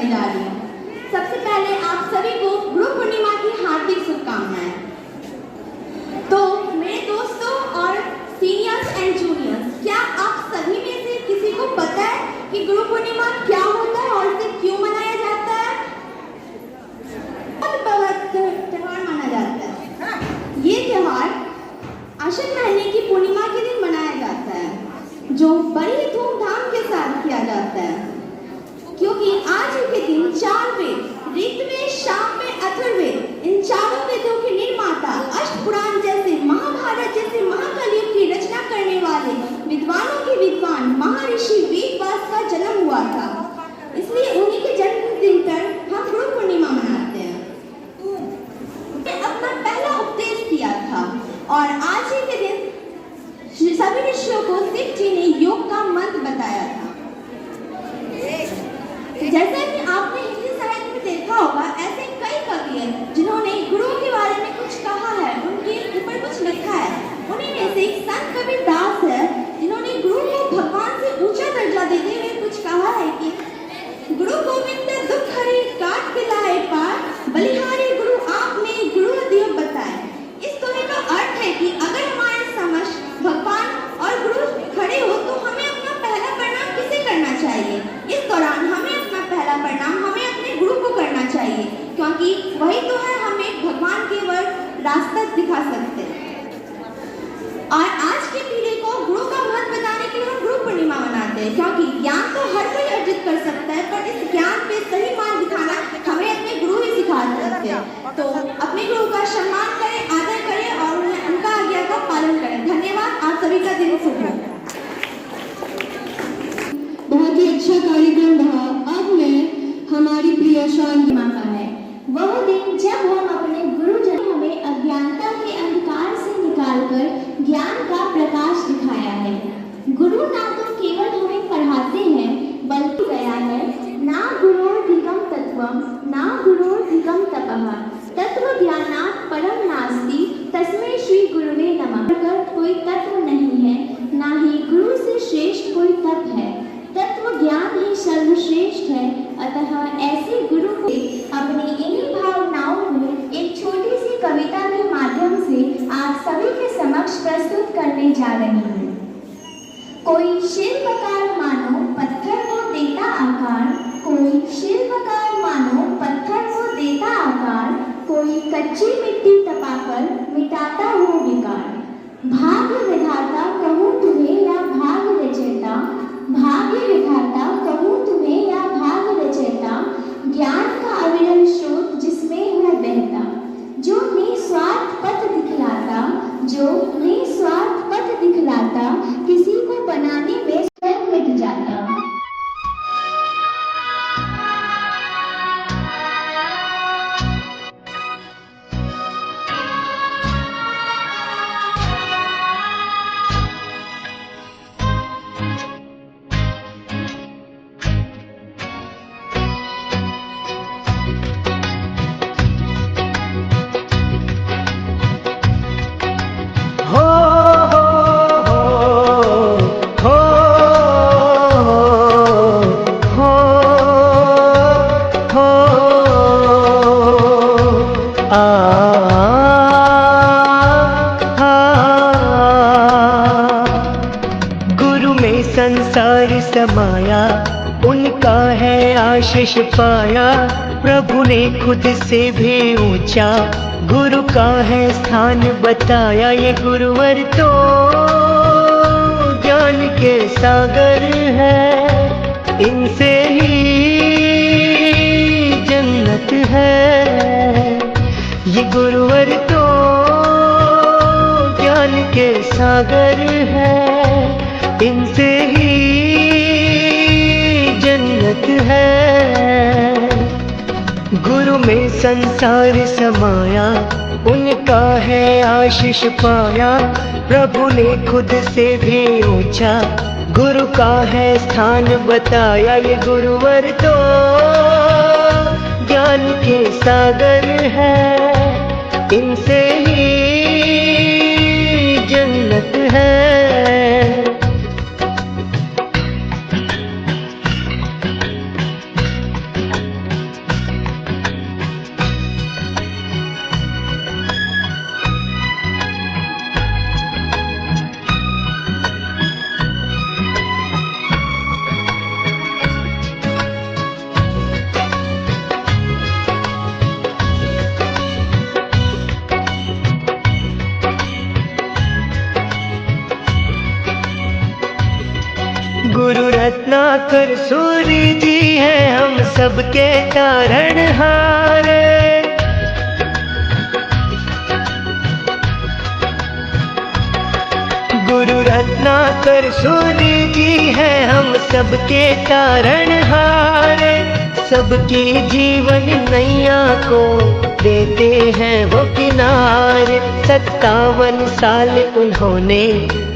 करने जा रही हूँ। सबसे पहले आप सभी को गुरु पूर्णिमा की हार्दिक शुभकामनाएं। तो मेरे दोस्तों और सीनियर्स एंड जूनियर्स, क्या आप सभी में से किसी को पता है कि गुरु पूर्णिमा क्या होता है और इसे क्यों मनाया जाता है? त्योहार माना जाता है। ये त्योहार आश्विन महीने की पूर्णिमा के दिन मनाया जाता है, जो बड़ी धूमधाम के साथ किया जाता है, क्योंकि आज के दिन 4 वेद, ऋग्वेद, सामवेद, अथर्ववेद, इन चारों वेदों के निर्माता, अष्टपुराण जैसे, महाभारत जैसे महाकाव्यों की रचना करने वाले विद्वानों के विद्वान महर्षि वेदव्यास का जन्म हुआ था। इसलिए उन्हीं के जन्मदिन पर हम गुरु पूर्णिमा मनाते हैं। अपना पहला उपदेश दिया था और आज ही के दिन सभी ऋषियों को शिव जी ने योग का मंत्र बताया था। जैसा कि आपने हिंदी साहित्य में देखा होगा, ऐसे कई कवि हैं जिन्होंने गुरु के बारे में कुछ कहा है, उनके ऊपर कुछ लिखा है। उन्हीं में से एक संत कबीरदास है, जिन्होंने गुरु को भगवान से ऊंचा दर्जा देते हुए कुछ कहा है कि गुरु गोविंद दुख हरे काट के लाए पार, बलिहारी गुरु आपने गुरु देव बताए। इस दोहे का अर्थ है कि अगर हमारे समक्ष भगवान और गुरु खड़े हो तो हमें अपना पहला प्रणाम किसे करना चाहिए? इस दौरान हमें अपना पहला प्रणाम हमें अपने गुरु को करना चाहिए, क्योंकि वही तो है हमें भगवान के ओर रास्ता दिखा सकते हैं। और आज की पीढ़ी को गुरु का महत्व बताने के लिए हम गुरु पूर्णिमा मनाते हैं, क्योंकि ज्ञान तो हर कोई अर्जित कर सकता है, पर इस ज्ञान पे सही मार्ग दिखाना हमें अपने गुरु ही सिखा सकते हैं। तो अपने गुरु का सम्मान करें, आदर करें और उनका आज्ञा का पालन करें। धन्यवाद। आप सभी का दिन शुभ हो। बहुत ही अच्छा कार्यक्रम रहा। अब मैं हमारी प्रिय शांति माँ का है वह दिन जब हम अपने गुरुजन हमें अज्ञानता के अंधकार से निकालकर ज्ञान का प्रकाश दिखाया है। गुरु ना तो केवल हमें पढ़ाते हैं, बल्कि गया है ना गुरोर्धिकम तत्वम ना गुरोर्धिकम तपः तत्वज्ञानात् परम नास्ति तस्मै श्री गुरुवे नमः। प्रकट कोई तत्व नहीं है, ना ही गुरु से श्रेष्ठ कोई तप है। तत्व ज्ञान ही सर्वश्रेष्ठ है। अतः ऐसे गुरु को अपनी इन्हीं भावनाओं में एक छोटी सी कविता के माध्यम से आप सभी के समक्ष प्रस्तुत करने जा रही हूँ। कोई शिल्पकार मानो पत्थर को देता आकार, कोई शिल्पकार मानो पत्थर को देता आकार, कोई कच्ची मिट्टी तपाकर मिटाता हो विकार। भाग्य विधाता कहूँ तुम्हें या भाग्य रचयिता, भाग्य विधाता कहूँ तुम्हें या भाग्य रचयिता, ज्ञान का अविरल स्रोत जिसमें है बहता, जो निस्वार्थ पथ दिखलाता, जो निस्वार्थ पथ दिखलाता, किसी को बनाने में स्वयं मिट जाता। गुरु में संसार समाया, उनका है आशीष पाया। प्रभु ने खुद से भी ऊंचा गुरु का है स्थान बताया। ये गुरुवर तो ज्ञान के सागर है, इनसे ही जन्नत है। ये गुरुवर तो ज्ञान के सागर है, इनसे ही जन्नत है। गुरु में संसार समाया, उनका है आशीष पाया। प्रभु ने खुद से भी ऊंचा गुरु का है स्थान बताया। ये गुरुवर तो ज्ञान के सागर है, इनसे ही जन्नत है। रत्नाकर सूरी जी हैं हम सबके तारणहार। गुरु रत्नाकर सूरी जी हैं हम सबके तारणहार। सबकी जीवन नैया को देते हैं वो किनारे। 57 साल उन्होंने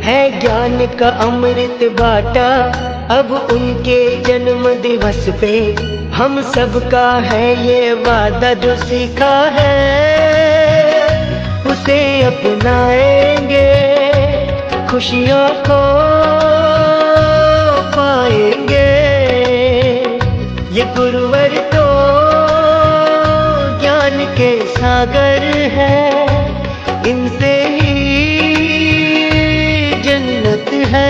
है ज्ञान का अमृत बाटा। अब उनके जन्म दिवस पे हम सबका है ये वादा, जो सीखा है उसे अपनाएंगे, खुशियों को पाएंगे। ये गुरुवर तो ज्ञान के सागर है, इनसे ही जन्नत है।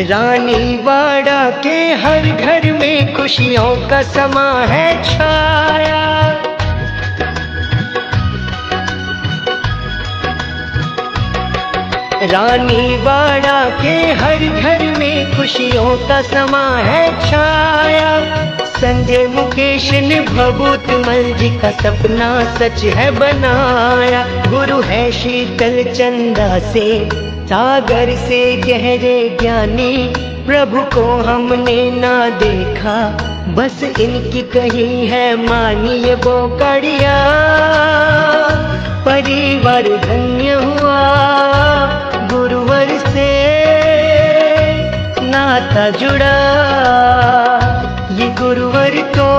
रानीवाड़ा के हर घर में खुशियों का समा है छाया। रानीवाड़ा के हर घर में खुशियों का समा है छाया। संजय मुकेश ने भभूतमल जी का सपना सच है बनाया। गुरु है शीतल चंदा से सागर से गहरे ज्ञानी, प्रभु को हमने ना देखा बस इनकी कही है मानी। ये बोकड़िया परिवार धन्य हुआ, गुरुवर से नाता जुड़ा। ये गुरुवर तो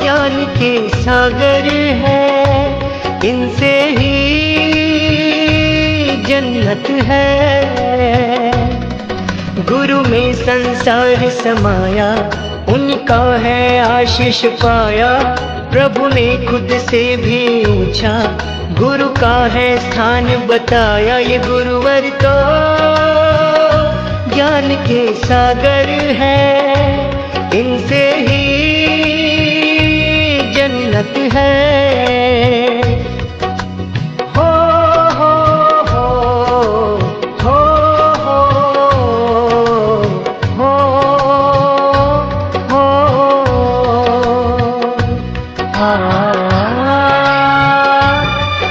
ज्ञान के सागर है, इनसे ही जन्नत है। गुरु में संसार समाया, उनका है आशीष पाया। प्रभु ने खुद से भी ऊंचा गुरु का है स्थान बताया। ये गुरुवर तो ज्ञान के सागर है, इनसे ही जन्नत है।